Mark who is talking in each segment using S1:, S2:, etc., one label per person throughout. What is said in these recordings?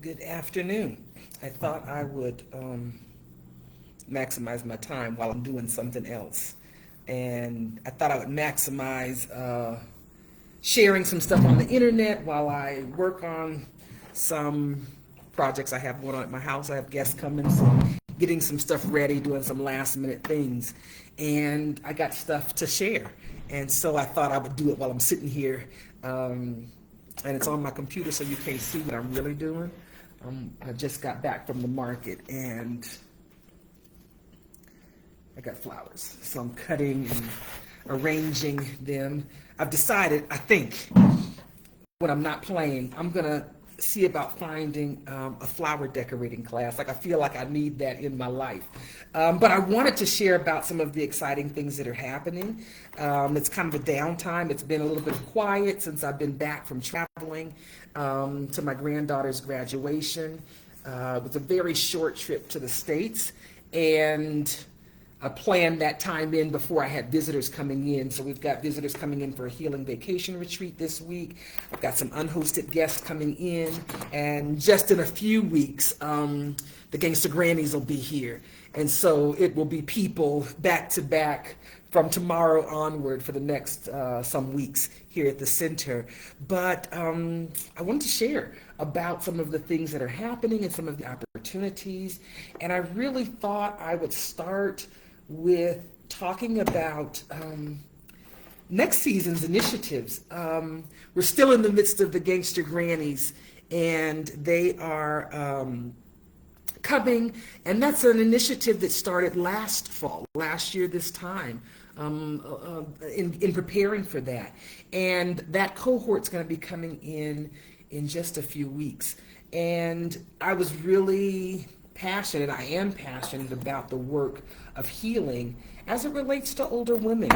S1: Good afternoon. I thought I would maximize my time while I'm doing something else. And I thought I would maximize sharing some stuff on the internet while I work on some projects I have going on at my house. I have guests coming, so getting some stuff ready, doing some last minute things. And I got stuff to share. And so I thought I would do it while I'm sitting here. And it's on my computer so you can't see what I'm really doing. I just got back from the market and I got flowers. So I'm cutting and arranging them. I've decided, I think, when I'm not playing, I'm going to see about finding a flower decorating class. Like I feel like I need that in my life. But I wanted to share about some of the exciting things that are happening. It's kind of a downtime. It's been a little bit quiet since I've been back from traveling to my granddaughter's graduation. It was a very short trip to the States, and I planned that time in before I had visitors coming in. So we've got visitors coming in for a healing vacation retreat this week. I've got some unhosted guests coming in. And just in a few weeks, the Gangster Grannies will be here. And so it will be people back to back from tomorrow onward for the next some weeks here at the center. But I wanted to share about some of the things that are happening and some of the opportunities. And I really thought I would start with talking about next season's initiatives. We're still in the midst of the Gangster Grannies, and they are coming, and that's an initiative that started last year this time, in preparing for that. And that cohort's going to be coming in just a few weeks. And I was really passionate, I am passionate about the work of healing as it relates to older women.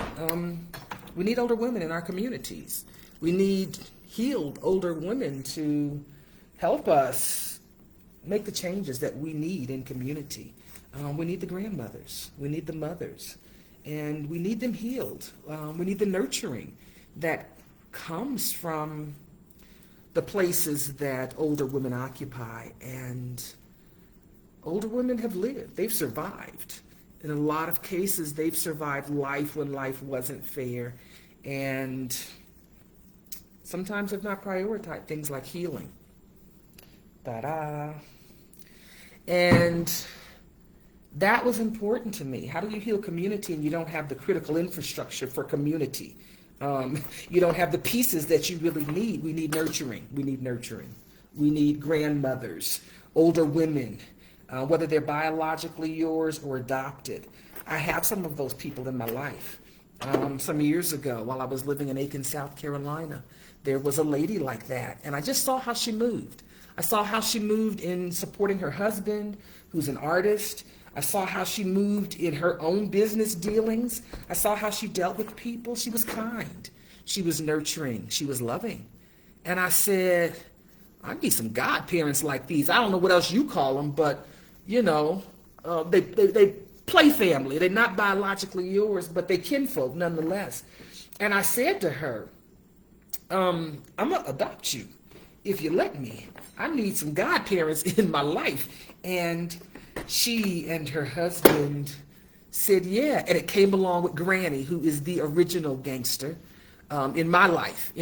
S1: We need older women in our communities. We need healed older women to help us make the changes that we need in community. We need the grandmothers, we need the mothers, and we need them healed. We need the nurturing that comes from the places that older women occupy. And older women have lived, they've survived. In a lot of cases, they've survived life when life wasn't fair, and sometimes have not prioritized things like healing. Ta-da. And that was important to me. How do you heal community and you don't have the critical infrastructure for community? You don't have the pieces that you really need. We need nurturing. We need nurturing. We need grandmothers, older women, whether they're biologically yours or adopted. I have some of those people in my life. Some years ago, while I was living in Aiken, South Carolina, there was a lady like that, and I just saw how she moved. I saw how she moved in supporting her husband, who's an artist. I saw how she moved in her own business dealings. I saw how she dealt with people. She was kind. She was nurturing. She was loving. And I said, I need some godparents like these. I don't know what else you call them, but, you know, they play family. They're not biologically yours, but they kinfolk nonetheless. And I said to her, I'm going to adopt you if you let me. I need some godparents in my life. And she and her husband said, yeah. And it came along with Granny, who is the original gangster in my life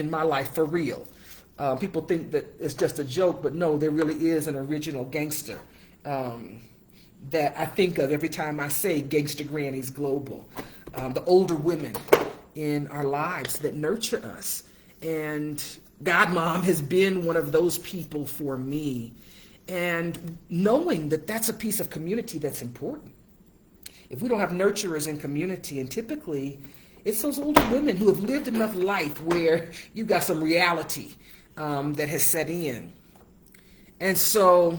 S1: for real. People think that it's just a joke, but no, there really is an original gangster that I think of every time I say Gangster Grannies Global. The older women in our lives that nurture us. And Godmom has been one of those people for me. And knowing that that's a piece of community that's important. If we don't have nurturers in community, and typically it's those older women who have lived enough life where you got some reality that has set in. And so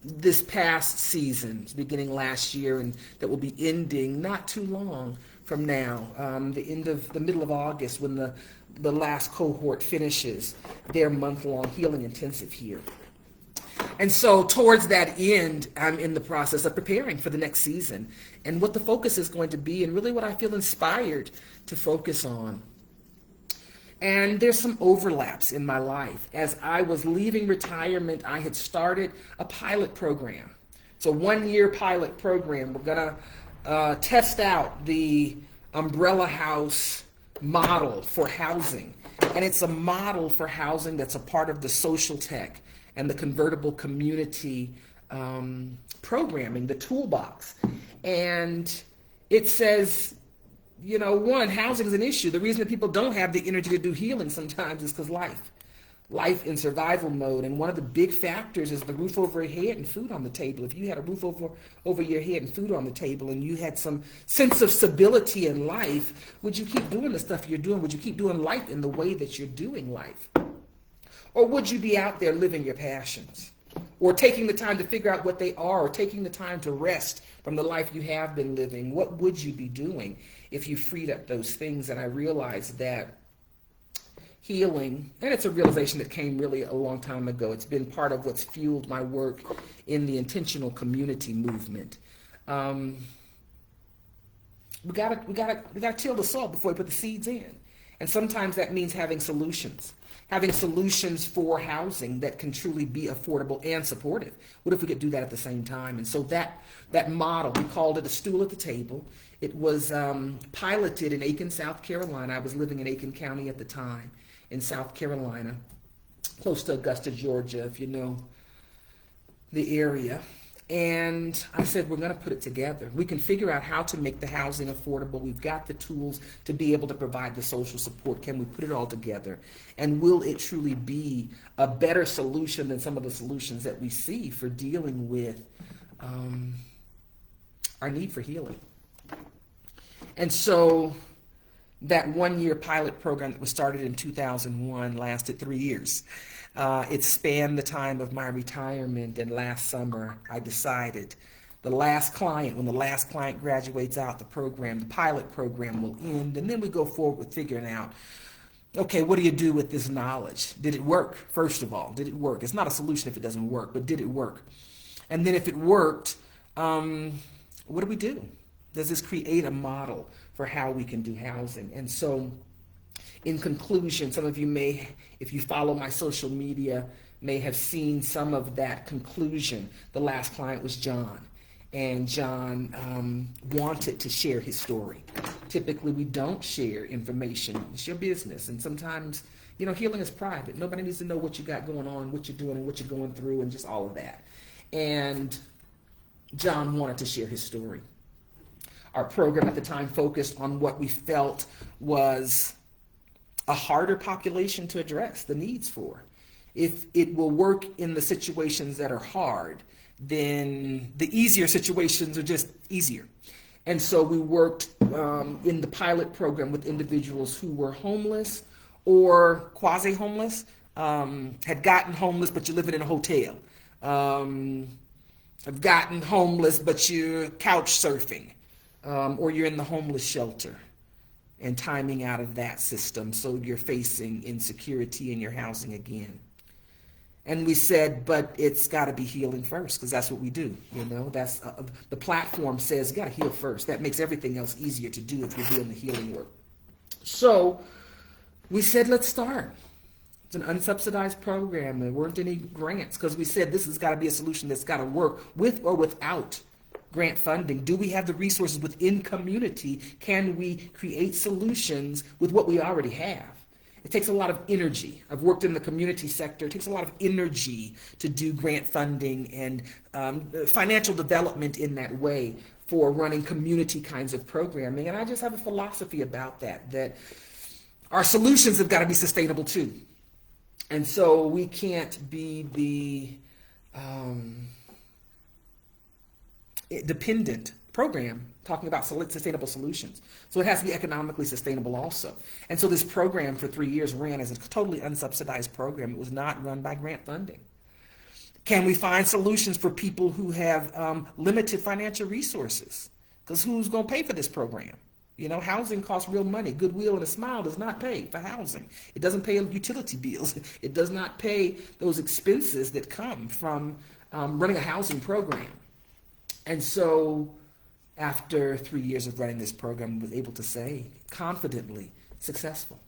S1: this past season, beginning last year, and that will be ending not too long from now, the middle of August, when the last cohort finishes their month-long healing intensive here. And so towards that end, I'm in the process of preparing for the next season and what the focus is going to be and really what I feel inspired to focus on. And there's some overlaps in my life. As I was leaving retirement, I had started a pilot program. So 1 year pilot program. We're going to test out the umbrella house model for housing. And it's a model for housing that's a part of the social tech and the convertible community programming, the toolbox. And it says, you know, one, housing is an issue. The reason that people don't have the energy to do healing sometimes is because life in survival mode. And one of the big factors is the roof over your head and food on the table. If you had a roof over your head and food on the table, and you had some sense of stability in life, would you keep doing the stuff you're doing? Would you keep doing life in the way that you're doing life? Or would you be out there living your passions? Or taking the time to figure out what they are, or taking the time to rest from the life you have been living? What would you be doing if you freed up those things? And I realized that healing, and it's a realization that came really a long time ago. It's been part of what's fueled my work in the intentional community movement. We gotta till the soil before we put the seeds in. And sometimes that means having solutions for housing that can truly be affordable and supportive. What if we could do that at the same time? And so that model, we called it a stool at the table. It was piloted in Aiken, South Carolina. I was living in Aiken County at the time in South Carolina, close to Augusta, Georgia, if you know the area. And I said, we're going to put it together. We can figure out how to make the housing affordable. We've got the tools to be able to provide the social support. Can we put it all together? And will it truly be a better solution than some of the solutions that we see for dealing with our need for healing? And so that 1 year pilot program that was started in 2001 lasted 3 years. It spanned the time of my retirement, and last summer I decided when the last client graduates out the program, the pilot program will end, and then we go forward with figuring out, okay, what do you do with this knowledge? Did it work? First of all, did it work? It's not a solution if it doesn't work, but did it work? And then if it worked, what do we do? Does this create a model for how we can do housing? And so, in conclusion, some of you may, if you follow my social media, may have seen some of that conclusion. The last client was John, and John wanted to share his story. Typically, we don't share information. It's your business, and sometimes, you know, healing is private. Nobody needs to know what you got going on, what you're doing, and what you're going through, and just all of that. And John wanted to share his story. Our program at the time focused on what we felt was a harder population to address the needs for. If it will work in the situations that are hard, then the easier situations are just easier. And so we worked in the pilot program with individuals who were homeless or quasi-homeless, had gotten homeless but you're living in a hotel, have gotten homeless but you're couch surfing, or you're in the homeless shelter and timing out of that system, so you're facing insecurity in your housing again. And we said, but it's got to be healing first, because that's what we do. You know, that's the platform says you got to heal first. That makes everything else easier to do if you're doing the healing work. So we said, let's start. It's an unsubsidized program. There weren't any grants, because we said this has got to be a solution that's got to work with or without grant funding. Do we have the resources within community? Can we create solutions with what we already have? It takes a lot of energy. I've worked in the community sector. It takes a lot of energy to do grant funding and financial development in that way for running community kinds of programming. And I just have a philosophy about that our solutions have got to be sustainable too. And so we can't be the dependent program talking about sustainable solutions. So it has to be economically sustainable also. And so this program for 3 years ran as a totally unsubsidized program. It was not run by grant funding. Can we find solutions for people who have limited financial resources? Because who's going to pay for this program? You know, housing costs real money. Goodwill and a smile does not pay for housing. It doesn't pay utility bills. It does not pay those expenses that come from running a housing program. And so after 3 years of running this program, I was able to say confidently, successful.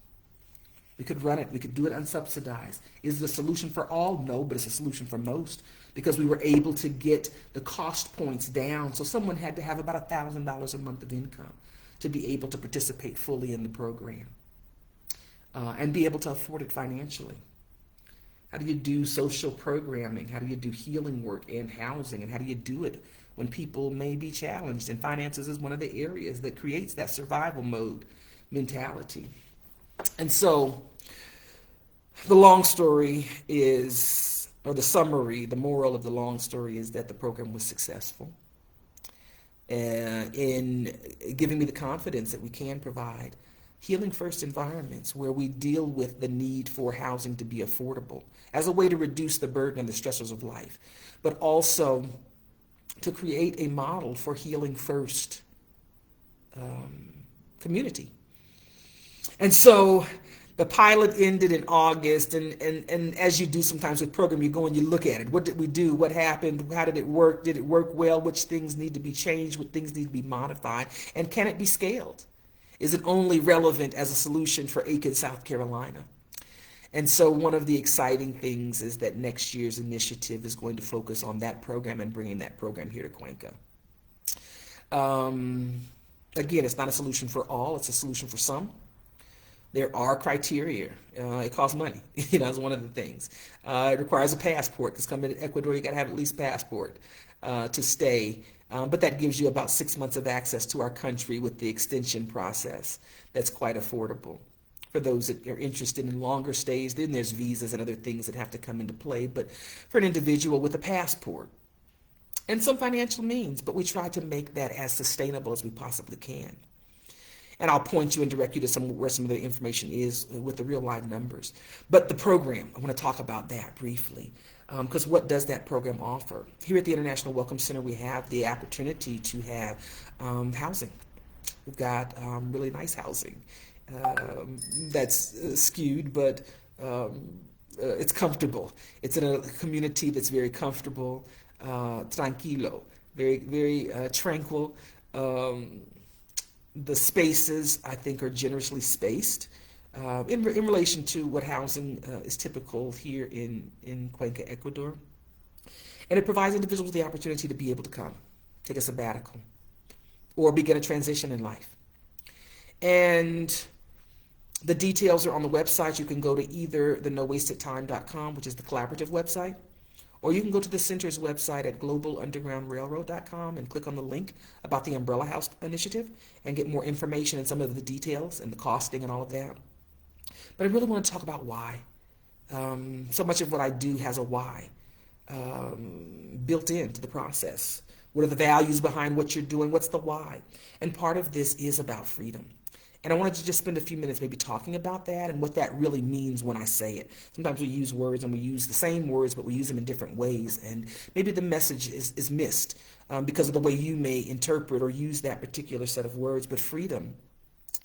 S1: We could run it. We could do it unsubsidized. Is it a solution for all? No, but it's a solution for most because we were able to get the cost points down. So someone had to have about $1,000 a month of income to be able to participate fully in the program and be able to afford it financially. How do you do social programming? How do you do healing work and housing? And how do you do it when people may be challenged? And finances is one of the areas that creates that survival mode mentality. And so the long story is, or the summary, the moral of the long story is that the program was successful in giving me the confidence that we can provide healing first environments where we deal with the need for housing to be affordable as a way to reduce the burden and the stressors of life, but also to create a model for healing first community. And so the pilot ended in August, and as you do sometimes with program, you go and you look at it. What did we do? What happened? How did it work? Did it work well? Which things need to be changed? What things need to be modified? And can it be scaled? Is it only relevant as a solution for Aiken, South Carolina? And so one of the exciting things is that next year's initiative is going to focus on that program and bringing that program here to Cuenca. Again, it's not a solution for all. It's a solution for some. There are criteria. It costs money. That's one of the things. It requires a passport because coming to Ecuador, you got to have at least passport to stay. But that gives you about 6 months of access to our country with the extension process. That's quite affordable. For those that are interested in longer stays, then there's visas and other things that have to come into play. But for an individual with a passport and some financial means, but we try to make that as sustainable as we possibly can. And I'll point you and direct you to where some of the information is with the real live numbers. But the program, I want to talk about that briefly. Because what does that program offer? Here at the International Welcome Center, we have the opportunity to have housing. We've got really nice housing that's skewed, but it's comfortable. It's in a community that's very comfortable, tranquilo, very, very tranquil. The spaces, I think, are generously spaced in relation to what housing is typical here in Cuenca, Ecuador. And it provides individuals the opportunity to be able to come, take a sabbatical, or begin a transition in life. And the details are on the website. You can go to either the nowastedtime.com, which is the collaborative website, or you can go to the center's website at globalundergroundrailroad.com and click on the link about the Umbrella House Initiative and get more information and some of the details and the costing and all of that. But I really want to talk about why. So much of what I do has a why built into the process. What are the values behind what you're doing? What's the why? And part of this is about freedom. And I wanted to just spend a few minutes maybe talking about that and what that really means when I say it. Sometimes we use words and we use the same words, but we use them in different ways. And maybe the message is missed because of the way you may interpret or use that particular set of words. But freedom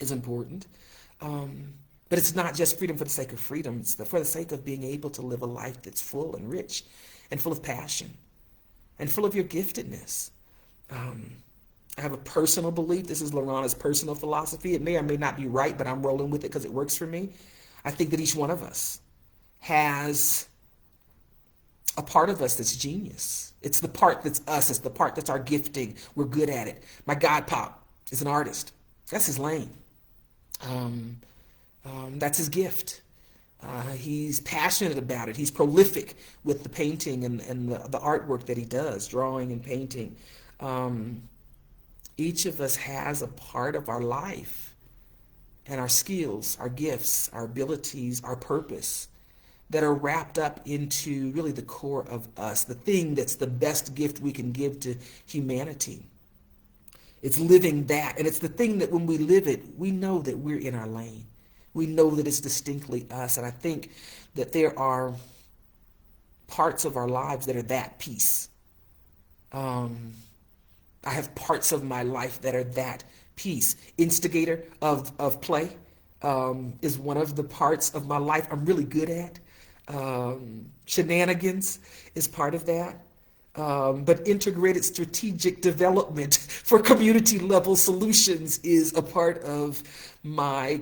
S1: is important. But it's not just freedom for the sake of freedom. It's for the sake of being able to live a life that's full and rich and full of passion and full of your giftedness. I have a personal belief. This is LaRahna's personal philosophy. It may or may not be right, but I'm rolling with it because it works for me. I think that each one of us has a part of us that's genius. It's the part that's us. It's the part that's our gifting. We're good at it. My godpop is an artist. That's his lane. That's his gift. He's passionate about it. He's prolific with the painting and the artwork that he does, drawing and painting. Each of us has a part of our life and our skills, our gifts, our abilities, our purpose that are wrapped up into really the core of us, the thing that's the best gift we can give to humanity. It's living that, and it's the thing that when we live it, we know that we're in our lane. We know that it's distinctly us, and I think that there are parts of our lives that are that piece. I have parts of my life that are that piece. Instigator of play is one of the parts of my life I'm really good at. Shenanigans is part of that. But integrated strategic development for community level solutions is a part of my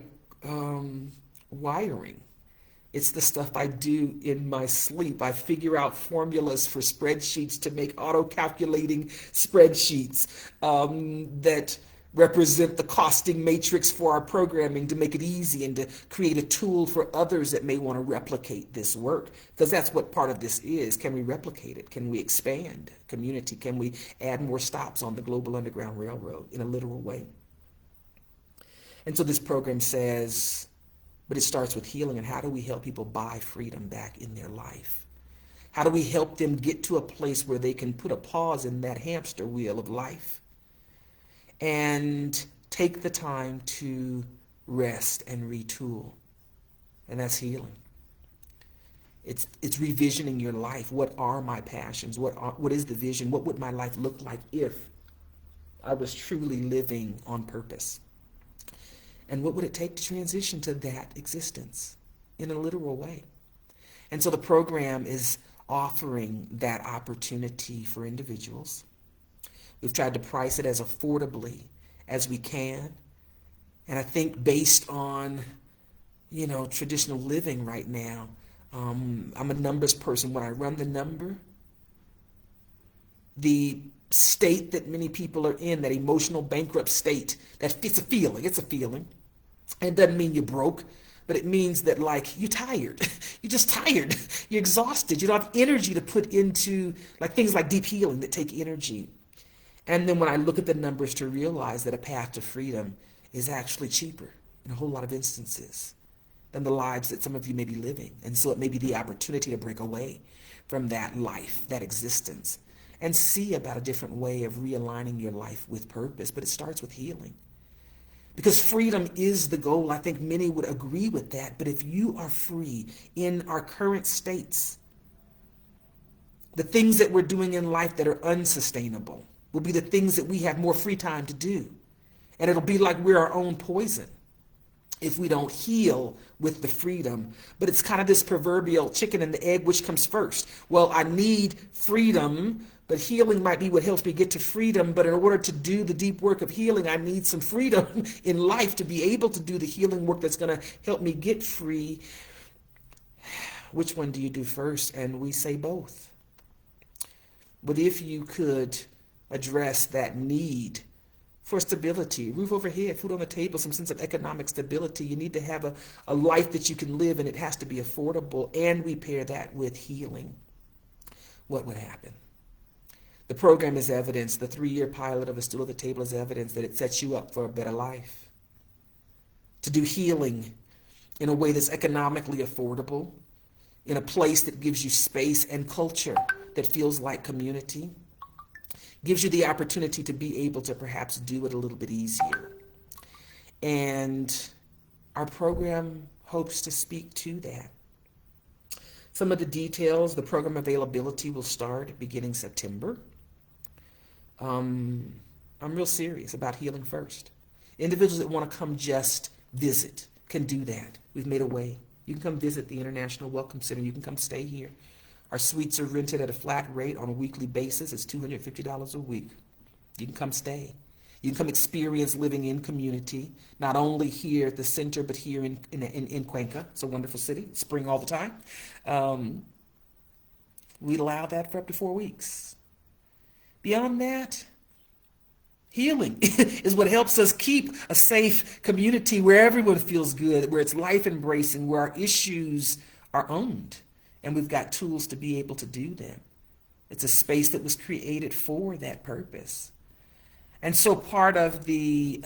S1: wiring. It's the stuff I do in my sleep. I figure out formulas for spreadsheets to make auto-calculating spreadsheets that represent the costing matrix for our programming to make it easy and to create a tool for others that may want to replicate this work. Because that's what part of this is. Can we replicate it? Can we expand community? Can we add more stops on the global underground railroad in a literal way? And so this program says, but it starts with healing. And how do we help people buy freedom back in their life? How do we help them get to a place where they can put a pause in that hamster wheel of life and take the time to rest and retool? And that's healing. It's revisioning your life. What are my passions? What is the vision? What would my life look like if I was truly living on purpose? And what would it take to transition to that existence in a literal way? And so the program is offering that opportunity for individuals. We've tried to price it as affordably as we can. And I think based on, traditional living right now, I'm a numbers person. When I run the number, the state that many people are in, that emotional bankrupt state, it's a feeling. It's a feeling. And it doesn't mean you're broke, but it means that you're tired. You're just tired. You're exhausted. You don't have energy to put into things like deep healing that take energy. And then when I look at the numbers to realize that a path to freedom is actually cheaper in a whole lot of instances than the lives that some of you may be living. And so it may be the opportunity to break away from that life, that existence, and see about a different way of realigning your life with purpose. But it starts with healing. Because freedom is the goal. I think many would agree with that. But if you are free in our current states, the things that we're doing in life that are unsustainable will be the things that we have more free time to do. And it'll be like we're our own poison if we don't heal with the freedom. But it's kind of this proverbial chicken and the egg, which comes first? Well, I need freedom, but healing might be what helps me get to freedom. But in order to do the deep work of healing, I need some freedom in life to be able to do the healing work that's going to help me get free. Which one do you do first? And we say both. But if you could address that need for stability, roof over head, food on the table, some sense of economic stability, you need to have a life that you can live, and it has to be affordable, and we pair that with healing. What would happen? The program is evidence. The 3-year pilot of A Stool at the Table is evidence that it sets you up for a better life. To do healing in a way that's economically affordable, in a place that gives you space and culture that feels like community, gives you the opportunity to be able to perhaps do it a little bit easier. And our program hopes to speak to that. Some of the details, the program availability will start beginning September. I'm real serious about healing first. Individuals that want to come just visit can do that. We've made a way. You can come visit the International Welcome Center. You can come stay here. Our suites are rented at a flat rate on a weekly basis. It's $250 a week. You can come stay. You can come experience living in community, not only here at the center, but here in Cuenca. It's a wonderful city. It's spring all the time. We'd allow that for up to 4 weeks. Beyond that, healing is what helps us keep a safe community where everyone feels good, where it's life embracing, where our issues are owned. And we've got tools to be able to do them. It's a space that was created for that purpose. And so part of the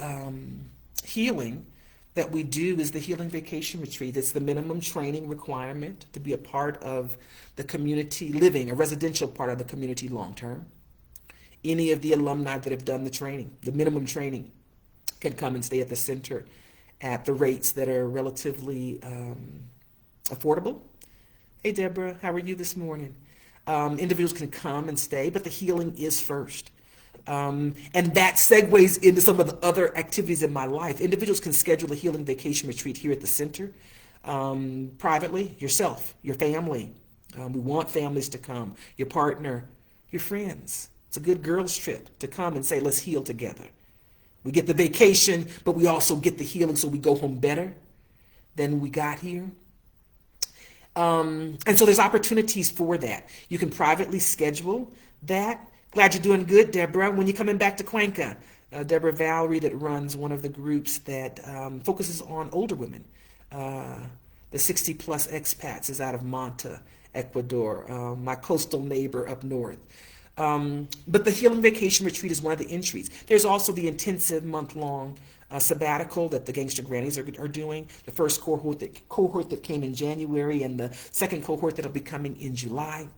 S1: healing that we do is the Healing Vacation Retreat. It's the minimum training requirement to be a part of the community living, a residential part of the community long term. Any of the alumni that have done the training, the minimum training, can come and stay at the center at the rates that are relatively affordable. Hey, Deborah, how are you this morning? Individuals can come and stay, but the healing is first. And that segues into some of the other activities in my life. Individuals can schedule a healing vacation retreat here at the center, privately, yourself, your family. We want families to come, your partner, your friends. It's a good girls' trip to come and say, let's heal together. We get the vacation, but we also get the healing so we go home better. than we got here. And so there's opportunities for that. You can privately schedule that. Glad you're doing good, Deborah. When you're coming back to Cuenca, Deborah Valerie, that runs one of the groups that focuses on older women. The 60 plus expats is out of Manta, Ecuador, my coastal neighbor up north. But the Healing Vacation Retreat is one of the entries. There's also the intensive month-long sabbatical that the Gangster Grannies are doing. The first cohort that came in January, and the second cohort that'll be coming in July.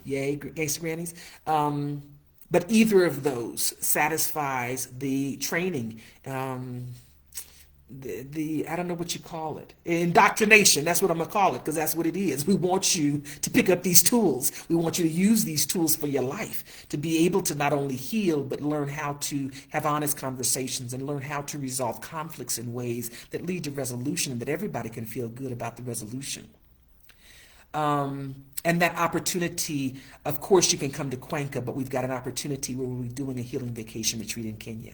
S1: Yay, Gangster Grannies. But either of those satisfies the training, the I don't know what you call it, indoctrination. That's what I'm gonna call it, because that's what it is. We want you to pick up these tools. We want you to use these tools for your life, to be able to not only heal, but learn how to have honest conversations and learn how to resolve conflicts in ways that lead to resolution, and that everybody can feel good about the resolution. And that opportunity, of course, you can come to Cuenca, but we've got an opportunity where we'll be doing a healing vacation retreat in Kenya.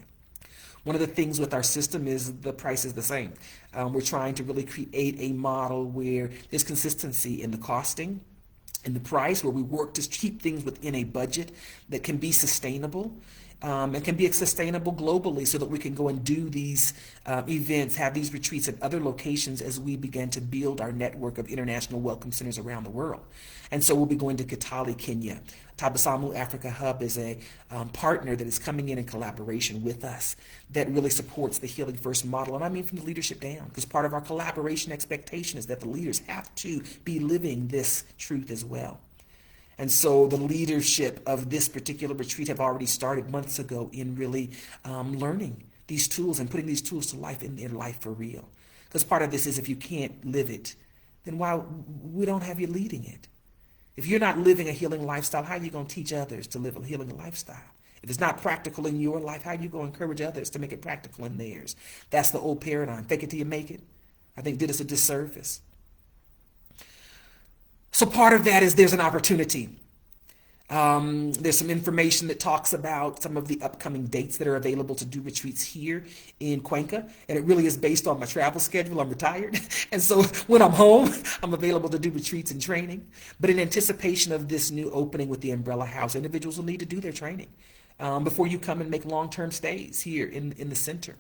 S1: One of the things with our system is the price is the same. We're trying to really create a model where there's consistency in the costing, in the price, where we work to keep things within a budget that can be sustainable. And can be sustainable globally, so that we can go and do these events, have these retreats at other locations as we begin to build our network of international welcome centers around the world. And so we'll be going to Kitale, Kenya. Tabasamu Africa Hub is a partner that is coming in collaboration with us that really supports the Healing First model. And I mean from the leadership down, because part of our collaboration expectation is that the leaders have to be living this truth as well. And so the leadership of this particular retreat have already started months ago in really learning these tools and putting these tools to life in their life for real. Because part of this is, if you can't live it, then why we don't have you leading it. If you're not living a healing lifestyle, how are you going to teach others to live a healing lifestyle? If it's not practical in your life, how are you going to encourage others to make it practical in theirs? That's the old paradigm. Fake it till you make it. I think did us a disservice. So part of that is there's an opportunity. There's some information that talks about some of the upcoming dates that are available to do retreats here in Cuenca. And it really is based on my travel schedule. I'm retired. And so when I'm home, I'm available to do retreats and training. But in anticipation of this new opening with the Umbrella House, individuals will need to do their training before you come and make long-term stays here in the center.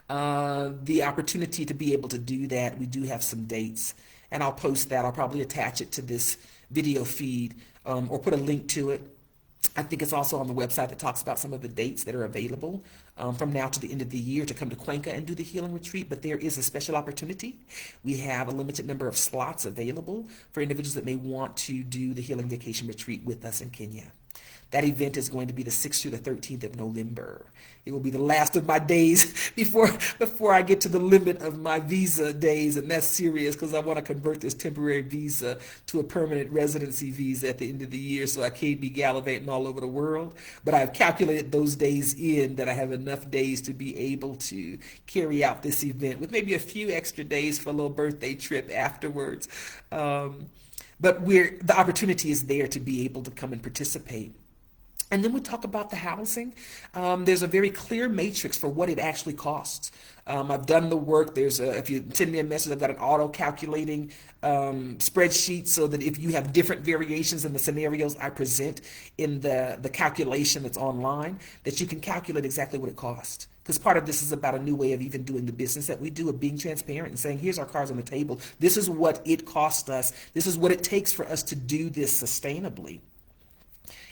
S1: The opportunity to be able to do that, we do have some dates. And I'll post that. I'll probably attach it to this video feed or put a link to it. I think it's also on the website that talks about some of the dates that are available from now to the end of the year to come to Cuenca and do the healing retreat. But there is a special opportunity. We have a limited number of slots available for individuals that may want to do the healing vacation retreat with us in Kenya. That event is going to be the 6th through the 13th of November. It will be the last of my days before I get to the limit of my visa days, and that's serious, because I want to convert this temporary visa to a permanent residency visa at the end of the year, so I can't be gallivanting all over the world. But I've calculated those days in, that I have enough days to be able to carry out this event with maybe a few extra days for a little birthday trip afterwards. But the opportunity is there to be able to come and participate. And then we talk about the housing. There's a very clear matrix for what it actually costs. I've done the work. If you send me a message, I've got an auto-calculating spreadsheet, so that if you have different variations in the scenarios I present in the calculation that's online, that you can calculate exactly what it costs. Because part of this is about a new way of even doing the business that we do, of being transparent and saying, here's our cards on the table. This is what it cost us. This is what it takes for us to do this sustainably.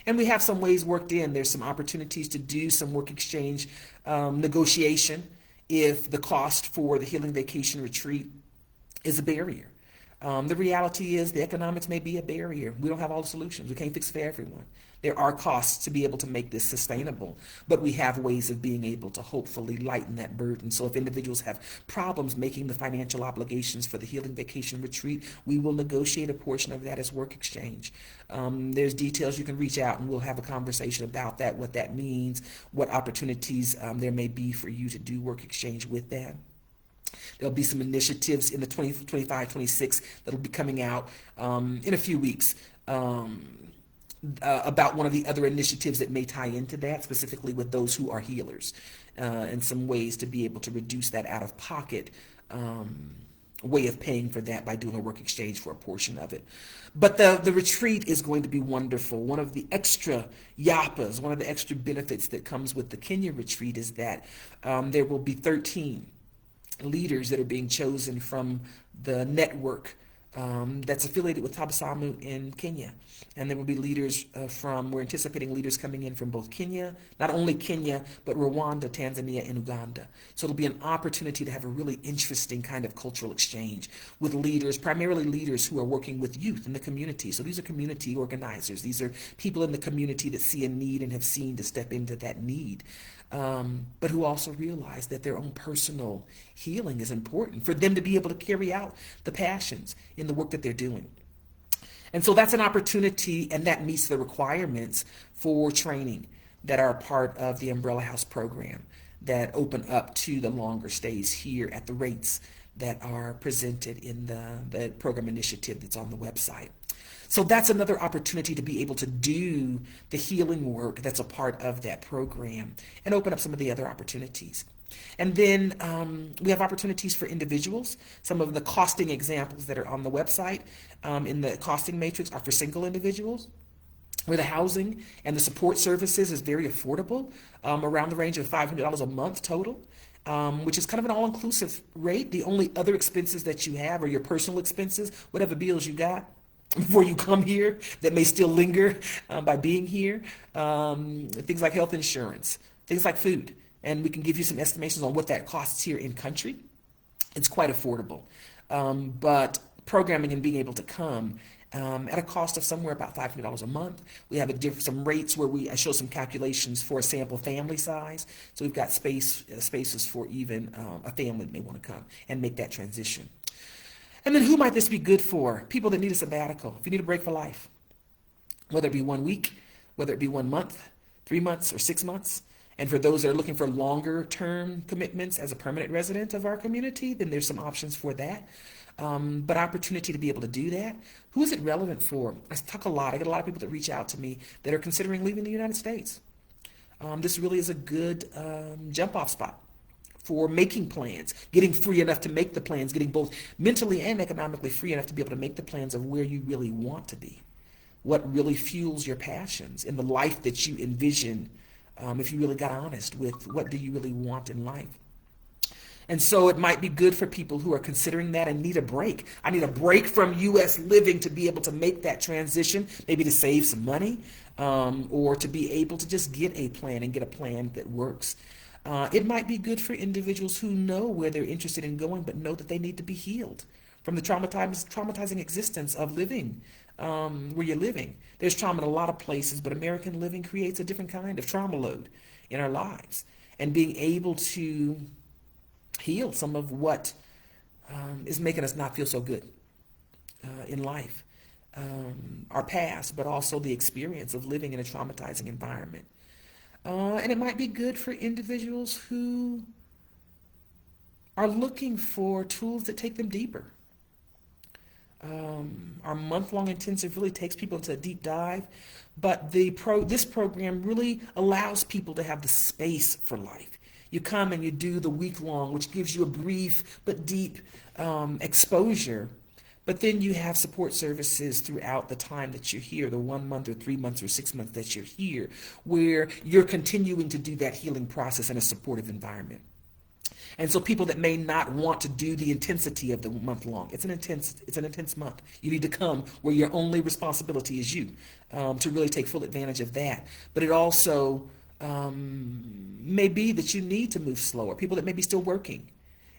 S1: And we have some ways worked in. There's some opportunities to do some work exchange negotiation if the cost for the healing vacation retreat is a barrier. The reality is the economics may be a barrier. We don't have all the solutions. We can't fix it for everyone. There are costs to be able to make this sustainable, but we have ways of being able to hopefully lighten that burden. So if individuals have problems making the financial obligations for the healing vacation retreat, we will negotiate a portion of that as work exchange. There's details. You can reach out and we'll have a conversation about that, what that means, what opportunities there may be for you to do work exchange with that. There'll be some initiatives in the 2025-26 that'll be coming out in a few weeks about one of the other initiatives that may tie into that, specifically with those who are healers, and some ways to be able to reduce that out-of-pocket way of paying for that by doing a work exchange for a portion of it. But the retreat is going to be wonderful. One of the extra yapas, one of the extra benefits that comes with the Kenya retreat is that there will be 13 leaders that are being chosen from the network that's affiliated with Tabasamu in Kenya. And there will be leaders we're anticipating leaders coming in from both Kenya, not only Kenya, but Rwanda, Tanzania, and Uganda. So it'll be an opportunity to have a really interesting kind of cultural exchange with leaders, primarily leaders who are working with youth in the community. So these are community organizers. These are people in the community that see a need and have seen to step into that need. But who also realize that their own personal healing is important for them to be able to carry out the passions in the work that they're doing. And so that's an opportunity, and that meets the requirements for training that are part of the Umbrella House program that open up to the longer stays here at the rates that are presented in the program initiative that's on the website. So that's another opportunity to be able to do the healing work that's a part of that program and open up some of the other opportunities. And then we have opportunities for individuals. Some of the costing examples that are on the website in the costing matrix are for single individuals, where the housing and the support services is very affordable, around the range of $500 a month total. Which is kind of an all-inclusive rate. The only other expenses that you have are your personal expenses, whatever bills you got before you come here that may still linger by being here. Things like health insurance, things like food. And we can give you some estimations on what that costs here in country. It's quite affordable. But programming and being able to come at a cost of somewhere about $500 a month. We have some rates where I show some calculations for a sample family size. So we've got spaces for even a family that may want to come and make that transition. And then who might this be good for? People that need a sabbatical. If you need a break for life, whether it be 1 week, whether it be 1 month, 3 months, or 6 months. And for those that are looking for longer term commitments as a permanent resident of our community, then there's some options for that. But opportunity to be able to do that. Who is it relevant for? I talk a lot. I get a lot of people that reach out to me that are considering leaving the United States. This really is a good jump off spot for making plans, getting free enough to make the plans, getting both mentally and economically free enough to be able to make the plans of where you really want to be, what really fuels your passions in the life that you envision, if you really got honest with what do you really want in life. And so it might be good for people who are considering that and need a break. I need a break from U.S. living to be able to make that transition, maybe to save some money, or to be able to just get a plan and get a plan that works. It might be good for individuals who know where they're interested in going, but know that they need to be healed from the traumatizing existence of living where you're living. There's trauma in a lot of places, but American living creates a different kind of trauma load in our lives. And being able to heal some of what is making us not feel so good in life, our past, but also the experience of living in a traumatizing environment. And it might be good for individuals who are looking for tools that take them deeper. Our month-long intensive really takes people into a deep dive, but this program really allows people to have the space for life. You come and you do the week-long, which gives you a brief but deep exposure. But then you have support services throughout the time that you're here, the 1 month or 3 months or 6 months that you're here, where you're continuing to do that healing process in a supportive environment. And so people that may not want to do the intensity of the month long, it's an intense month. You need to come where your only responsibility is you, to really take full advantage of that. But it also may be that you need to move slower. People that may be still working.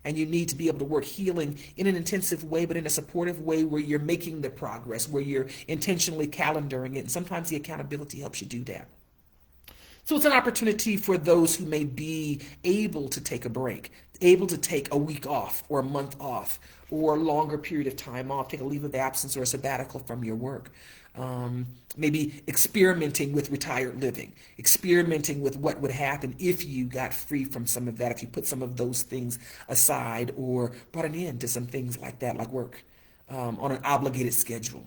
S1: And you need to be able to work healing in an intensive way, but in a supportive way where you're making the progress, where you're intentionally calendaring it. And sometimes the accountability helps you do that. So it's an opportunity for those who may be able to take a break, able to take a week off or a month off or a longer period of time off, take a leave of absence or a sabbatical from your work. Maybe experimenting with retired living, experimenting with what would happen if you got free from some of that, if you put some of those things aside or brought an end to some things like that, like work on an obligated schedule.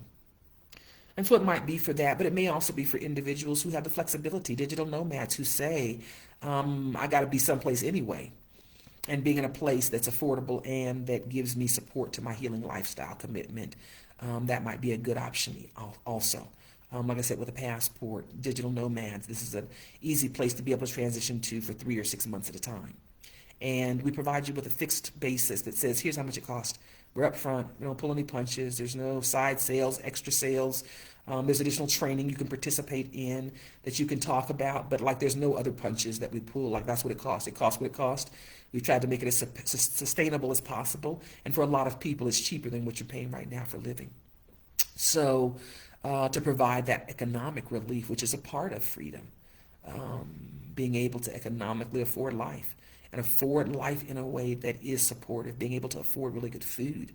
S1: And so it might be for that, but it may also be for individuals who have the flexibility, digital nomads who say, I got to be someplace anyway. and being in a place that's affordable and that gives me support to my healing lifestyle commitment, that might be a good option also. Like I said, with a passport, digital nomads, this is an easy place to be able to transition to for 3 or 6 months at a time. And we provide you with a fixed basis that says, here's how much it costs. We're upfront. We don't pull any punches. There's no side sales, extra sales. There's additional training you can participate in that you can talk about, but like there's no other punches that we pull. Like that's what it costs. It costs what it costs. We've tried to make it as sustainable as possible. And for a lot of people, it's cheaper than what you're paying right now for living. So to provide that economic relief, which is a part of freedom, being able to economically afford life and afford life in a way that is supportive, being able to afford really good food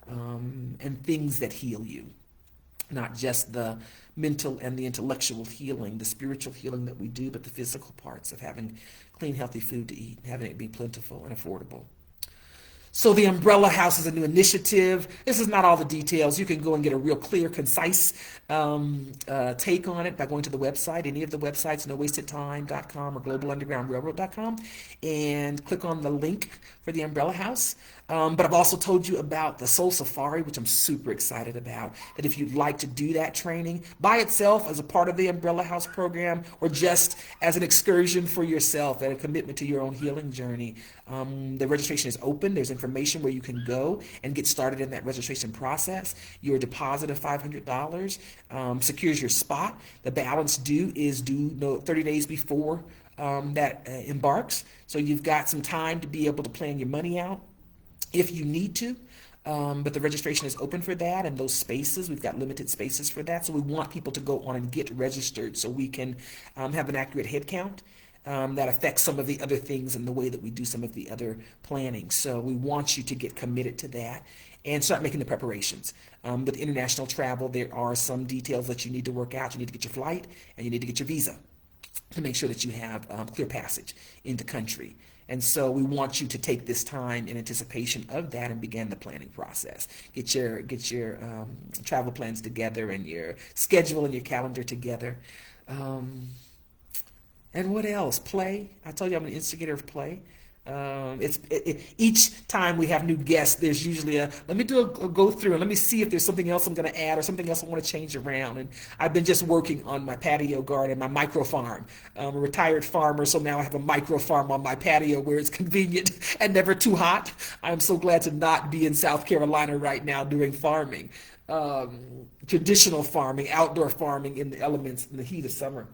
S1: and things that heal you. Not just the mental and the intellectual healing, the spiritual healing that we do, but the physical parts of having clean, healthy food to eat, having it be plentiful and affordable. So the Umbrella House is a new initiative. This is not all the details. You can go and get a real clear, concise take on it by going to the website, any of the websites, nowastedtime.com or globalundergroundrailroad.com, and click on the link for the Umbrella House. But I've also told you about the Soul Safari, which I'm super excited about, that if you'd like to do that training by itself as a part of the Umbrella House program or just as an excursion for yourself and a commitment to your own healing journey, the registration is open. There's information where you can go and get started in that registration process. Your deposit of $500 secures your spot. The balance due is due 30 days before that embarks. So you've got some time to be able to plan your money out if you need to. But the registration is open for that, and those spaces, we've got limited spaces for that. So we want people to go on and get registered so we can have an accurate head count. That affects some of the other things and the way that we do some of the other planning. So we want you to get committed to that and start making the preparations. With international travel, there are some details that you need to work out. You need to get your flight and you need to get your visa to make sure that you have clear passage in the country. And so we want you to take this time in anticipation of that and begin the planning process. Get your travel plans together and your schedule and your calendar together. And what else? Play. I told you I'm an instigator of play. Each time we have new guests, there's usually let me do a go through and let me see if there's something else I'm going to add or something else I want to change around. And I've been just working on my patio garden, my micro farm. I'm a retired farmer, so now I have a micro farm on my patio where it's convenient and never too hot. I'm so glad to not be in South Carolina right now doing farming. Traditional farming, outdoor farming in the elements in the heat of summer.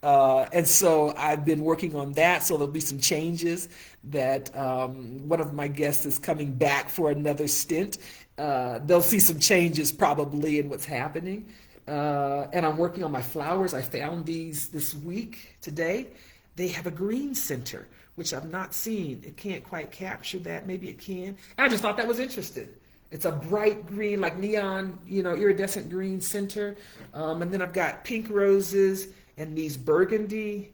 S1: And so I've been working on that, so there'll be some changes that one of my guests is coming back for another stint. They'll see some changes probably in what's happening. And I'm working on my flowers. I found these this week, today. They have a green center, which I've not seen. It can't quite capture that. Maybe it can. And I just thought that was interesting. It's a bright green, like neon, iridescent green center. And then I've got pink roses and these burgundy.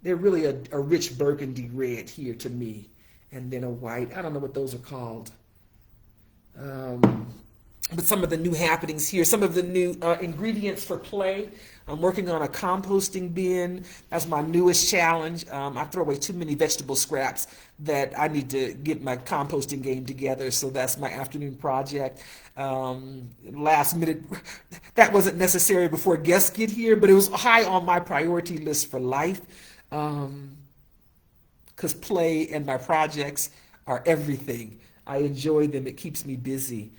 S1: They're really a rich burgundy red here to me. And then a white. I don't know what those are called. But some of the new happenings here, some of the new ingredients for play. I'm working on a composting bin. That's my newest challenge. I throw away too many vegetable scraps that I need to get my composting game together. So that's my afternoon project. Last minute, that wasn't necessary before guests get here, but it was high on my priority list for life. Because play and my projects are everything. I enjoy them. It keeps me busy.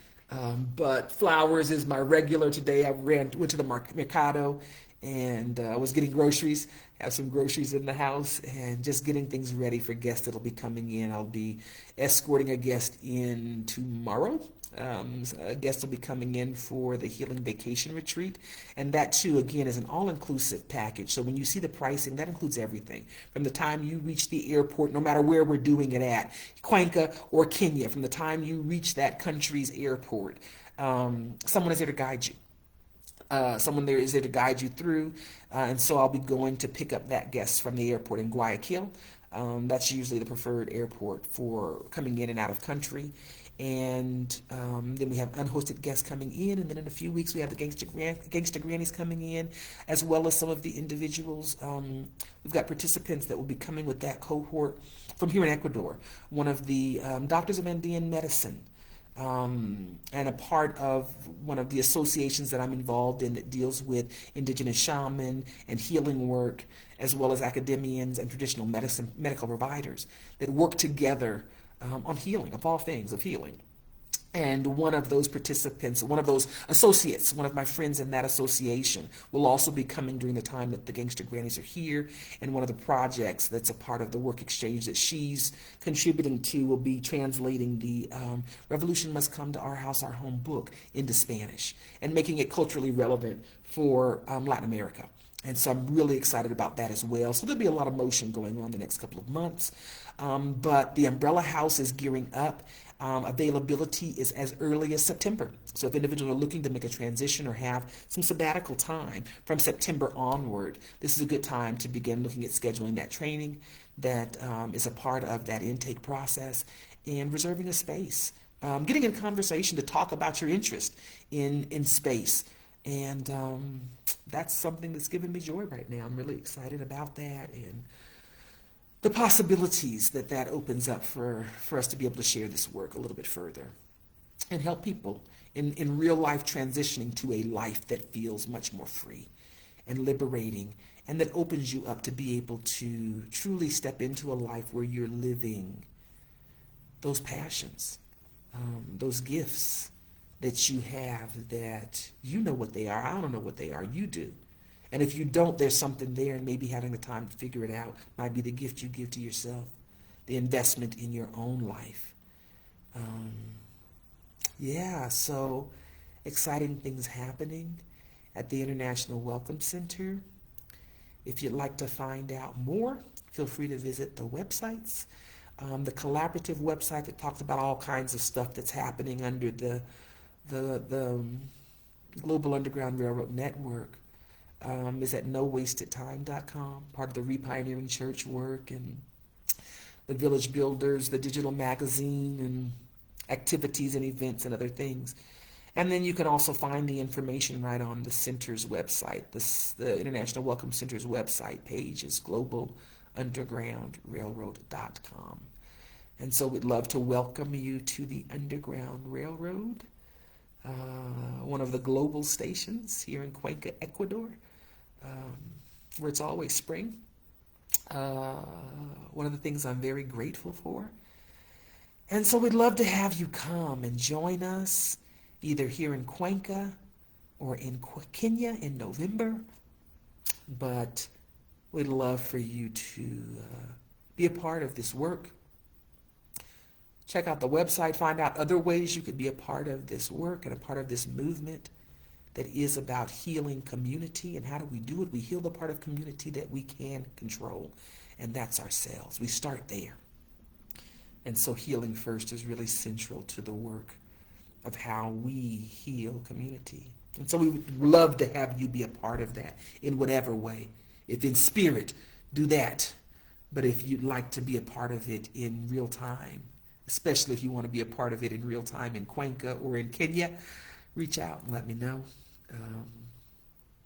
S1: But flowers is my regular today. I went to the Mercado and was getting groceries. Have some groceries in the house and just getting things ready for guests that'll be coming in. I'll be escorting a guest in tomorrow. A guest will be coming in for the Healing Vacation Retreat. And that too, again, is an all-inclusive package. So when you see the pricing, that includes everything. From the time you reach the airport, no matter where we're doing it at, Cuenca or Kenya, from the time you reach that country's airport, someone is there to guide you. Someone there is there to guide you through. And so I'll be going to pick up that guest from the airport in Guayaquil. That's usually the preferred airport for coming in and out of country. And then we have unhosted guests coming in, and then in a few weeks we have the gangster grannies coming in, as well as some of the individuals. We've got participants that will be coming with that cohort from here in Ecuador. One of the doctors of Andean medicine, and a part of one of the associations that I'm involved in that deals with indigenous shaman and healing work, as well as academians and traditional medical providers that work together on healing, of all things, of healing. And one of those participants, one of those associates, one of my friends in that association will also be coming during the time that the Gangster Grannies are here. And one of the projects that's a part of the work exchange that she's contributing to will be translating the Revolution Must Come to Our House, Our Home book into Spanish and making it culturally relevant for Latin America. And so I'm really excited about that as well. So there'll be a lot of motion going on the next couple of months. But the Umbrella House is gearing up. Availability is as early as September. So if individuals are looking to make a transition or have some sabbatical time from September onward, this is a good time to begin looking at scheduling that training that is a part of that intake process and reserving a space. Getting in conversation to talk about your interest in space. And that's something that's giving me joy right now. I'm really excited about that and the possibilities that that opens up for us to be able to share this work a little bit further and help people in real life transitioning to a life that feels much more free and liberating and that opens you up to be able to truly step into a life where you're living those passions, those gifts that you have that you know what they are. I don't know what they are. You do. And if you don't, there's something there, and maybe having the time to figure it out might be the gift you give to yourself, the investment in your own life. So exciting things happening at the International Welcome Center. If you'd like to find out more, feel free to visit the websites. The collaborative website that talks about all kinds of stuff that's happening under the Global Underground Railroad Network is at nowastedtime.com, part of the Repioneering Church work and the Village Builders, the digital magazine, and activities and events and other things. And then you can also find the information right on the center's website. The International Welcome Center's website page is globalundergroundrailroad.com. And so we'd love to welcome you to the Underground Railroad, one of the global stations here in Cuenca, Ecuador, where it's always spring. One of the things I'm very grateful for. And so we'd love to have you come and join us either here in Cuenca or in Kenya in November. But we'd love for you to be a part of this work. Check out the website, find out other ways you could be a part of this work and a part of this movement that is about healing community. And how do we do it? We heal the part of community that we can control, and that's ourselves. We start there. And so healing first is really central to the work of how we heal community. And so we would love to have you be a part of that in whatever way. If in spirit, do that. But if you'd like to be a part of it in real time, especially if you want to be a part of it in real time in Cuenca or in Kenya, reach out and let me know.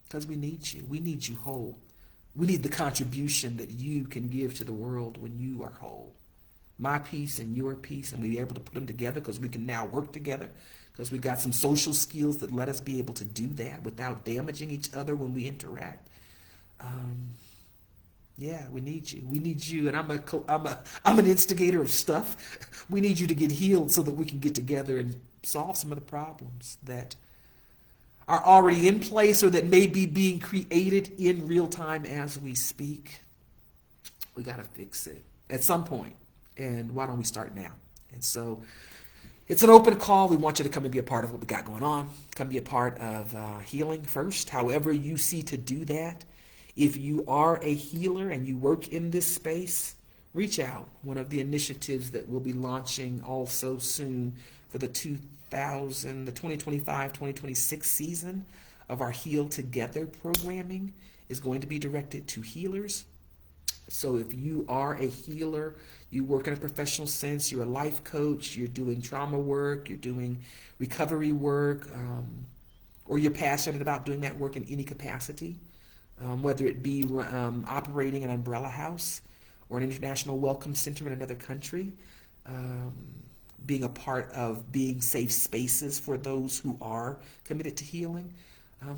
S1: Because we need you. We need you whole. We need the contribution that you can give to the world when you are whole. My piece and your piece, and we're able to put them together because we can now work together, because we got some social skills that let us be able to do that without damaging each other when we interact. We need you. We need you, and I'm an instigator of stuff. We need you to get healed so that we can get together and solve some of the problems that are already in place or that may be being created in real time as we speak. We got to fix it at some point, and why don't we start now? And so it's an open call. We want you to come and be a part of what we got going on. Come be a part of healing first, however you see to do that. If you are a healer and you work in this space, reach out. One of the initiatives that we'll be launching also soon for the 2025-2026 season of our Heal Together programming is going to be directed to healers. So if you are a healer, you work in a professional sense, you're a life coach, you're doing trauma work, you're doing recovery work, or you're passionate about doing that work in any capacity, whether it be operating an umbrella house or an international welcome center in another country, being a part of being safe spaces for those who are committed to healing,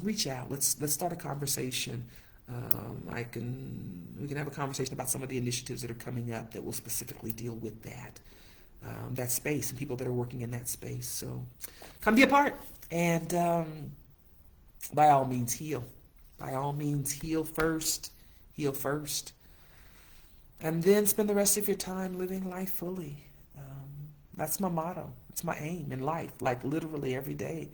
S1: reach out. Let's start a conversation. We can have a conversation about some of the initiatives that are coming up that will specifically deal with that space and people that are working in that space. So come be a part, and by all means heal. By all means heal first, and then spend the rest of your time living life fully. That's my motto. It's my aim in life, like literally every day.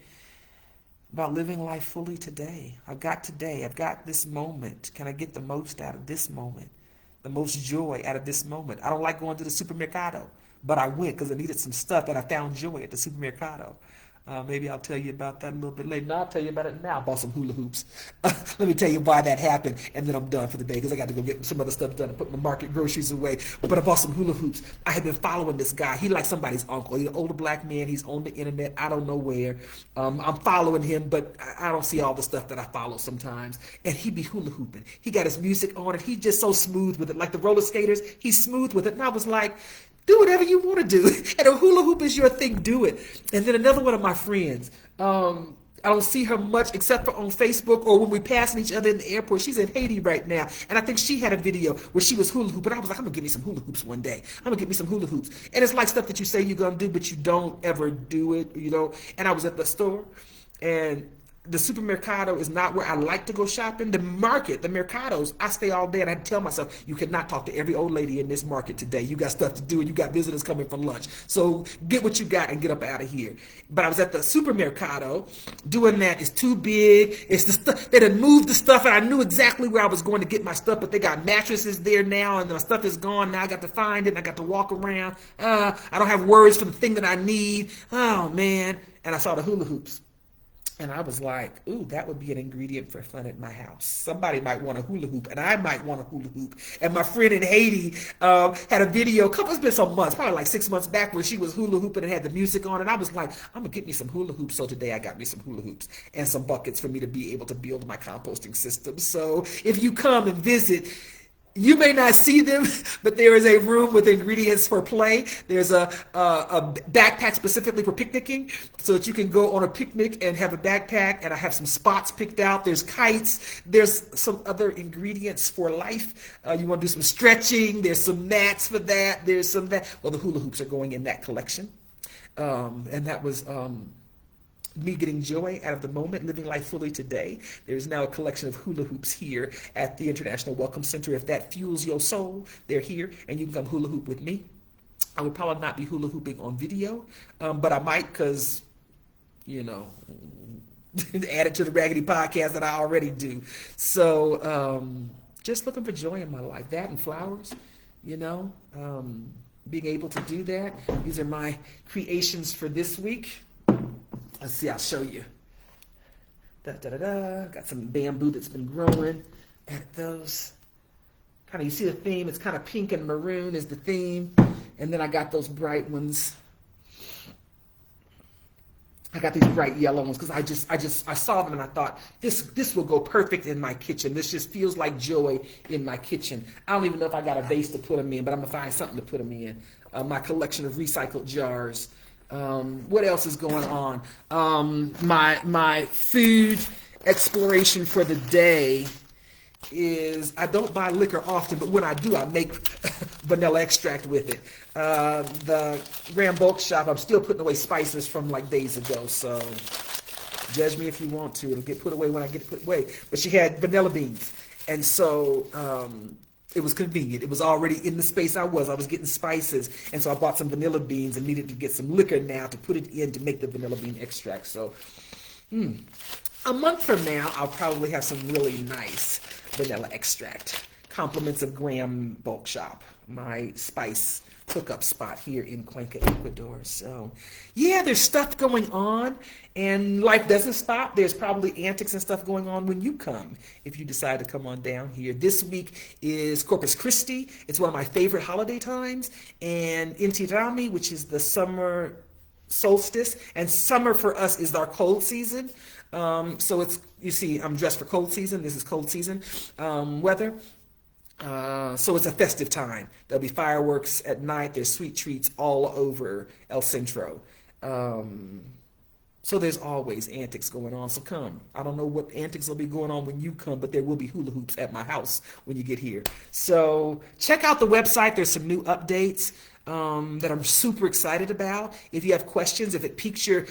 S1: About living life fully today. I've got today. I've got this moment. Can I get the most out of this moment? The most joy out of this moment? I don't like going to the supermercado, but I went because I needed some stuff and I found joy at the supermercado. Maybe I'll tell you about that a little bit later. No, I'll tell you about it now. I bought some hula hoops. Let me tell you why that happened, and then I'm done for the day because I got to go get some other stuff done and put my market groceries away. But I bought some hula hoops. I have been following this guy. He like somebody's uncle. He's an older black man. He's on the internet. I don't know where. I'm following him, but I don't see all the stuff that I follow sometimes. And he be hula hooping. He got his music on, and he's just so smooth with it. Like the roller skaters, he's smooth with it. And I was like, do whatever you want to do. And a hula hoop is your thing, do it. And then another one of my friends, I don't see her much except for on Facebook or when we passing each other in the airport. She's in Haiti right now. And I think she had a video where she was hula hooping. I was like, I'm going to get me some hula hoops one day. I'm going to get me some hula hoops. And it's like stuff that you say you're going to do, but you don't ever do it, you know. And I was at the store, and the supermercado is not where I like to go shopping. The market, the mercados, I stay all day, and I tell myself, you cannot talk to every old lady in this market today. You got stuff to do, and you got visitors coming for lunch. So get what you got and get up out of here. But I was at the supermercado doing that. It's too big. It's the stuff. They done moved the stuff, and I knew exactly where I was going to get my stuff, but they got mattresses there now, and the stuff is gone. Now I got to find it, and I got to walk around. I don't have words for the thing that I need. Oh, man. And I saw the hula hoops. And I was like, ooh, that would be an ingredient for fun at my house. Somebody might want a hula hoop, and I might want a hula hoop. And my friend in Haiti had a video, it's been some months, probably like 6 months back, where she was hula hooping and had the music on. And I was like, I'm going to get me some hula hoops. So today I got me some hula hoops and some buckets for me to be able to build my composting system. So if you come and visit, you may not see them, but there is a room with ingredients for play. There's a backpack specifically for picnicking so that you can go on a picnic and have a backpack, and I have some spots picked out. There's kites. There's some other ingredients for life. You want to do some stretching. There's some mats for that. There's some that. Well, the hula hoops are going in that collection. And that was me getting joy out of the moment, living life fully today. There's now a collection of hula hoops here at the International Welcome Center. If that fuels your soul, they're here, and you can come hula hoop with me. I would probably not be hula hooping on video, but I might because, you know, add it to the Raggedy podcast that I already do. So just looking for joy in my life. That and flowers, you know, being able to do that. These are my creations for this week. Let's see, I'll show you. Got some bamboo that's been growing at those. Kind of, you see the theme, it's kind of pink and maroon is the theme. And then I got those bright ones. I got these bright yellow ones because I saw them and I thought, this will go perfect in my kitchen. This just feels like joy in my kitchen. I don't even know if I got a vase to put them in, but I'm going to find something to put them in. My collection of recycled jars. What else is going on? My food exploration for the day is I don't buy liquor often, but when I do, I make vanilla extract with it. The Rant bulk shop, I'm still putting away spices from like days ago, so judge me if you want to. It'll get put away when I get it put away. But she had vanilla beans, and so it was convenient. It was already in the space I was getting spices, and so I bought some vanilla beans and needed to get some liquor now to put it in to make the vanilla bean extract. So a month from now, I'll probably have some really nice vanilla extract. Compliments of Graham Bulk Shop, my spice hookup spot here in Cuenca, Ecuador. So, yeah, there's stuff going on, and life doesn't stop. There's probably antics and stuff going on when you come, if you decide to come on down here. This week is Corpus Christi. It's one of my favorite holiday times, and Inti Raymi, which is the summer solstice, and summer for us is our cold season. So it's, you see, I'm dressed for cold season. This is cold season weather. So it's a festive time. There'll be fireworks at night. There's sweet treats all over El Centro. So there's always antics going on. So come. I don't know what antics will be going on when you come, but there will be hula hoops at my house when you get here. So check out the website. There's some new updates that I'm super excited about. If you have questions, if it piques your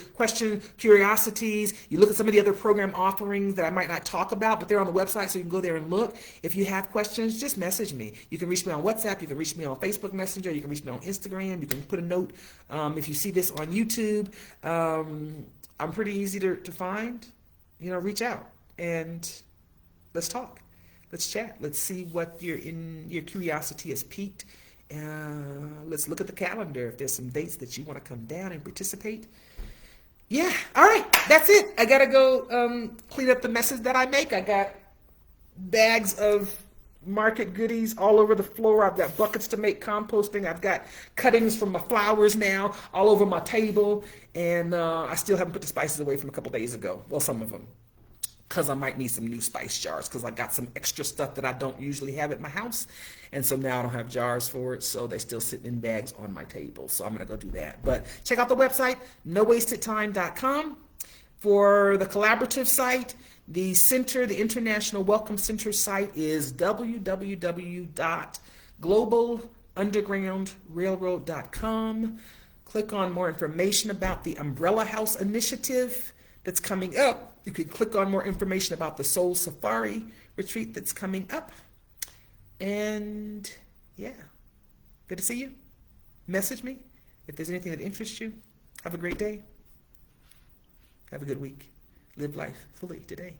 S1: curiosities, you look at some of the other program offerings that I might not talk about, but they're on the website, so you can go there and look. If you have questions, just message me. You can reach me on WhatsApp, you can reach me on Facebook Messenger, you can reach me on Instagram, you can put a note. If you see this on YouTube, I'm pretty easy to find. Reach out and let's talk. Let's chat. Let's see what your curiosity has piqued. Let's look at the calendar if there's some dates that you want to come down and participate. Yeah, all right, that's it. I gotta go clean up the messes that I make. I got bags of market goodies all over the floor. I've got buckets to make composting. I've got cuttings from my flowers now all over my table, and I still haven't put the spices away from a couple days ago. Well, some of them, because I might need some new spice jars, because I got some extra stuff that I don't usually have at my house, and so now I don't have jars for it, so they're still sitting in bags on my table, so I'm going to go do that. But check out the website, nowastedtime.com. For the collaborative site, the center, the International Welcome Center site is www.globalundergroundrailroad.com. Click on more information about the Umbrella House initiative that's coming up. You can click on more information about the Soul Safari retreat that's coming up. And yeah, good to see you. Message me if there's anything that interests you. Have a great day. Have a good week. Live life fully today.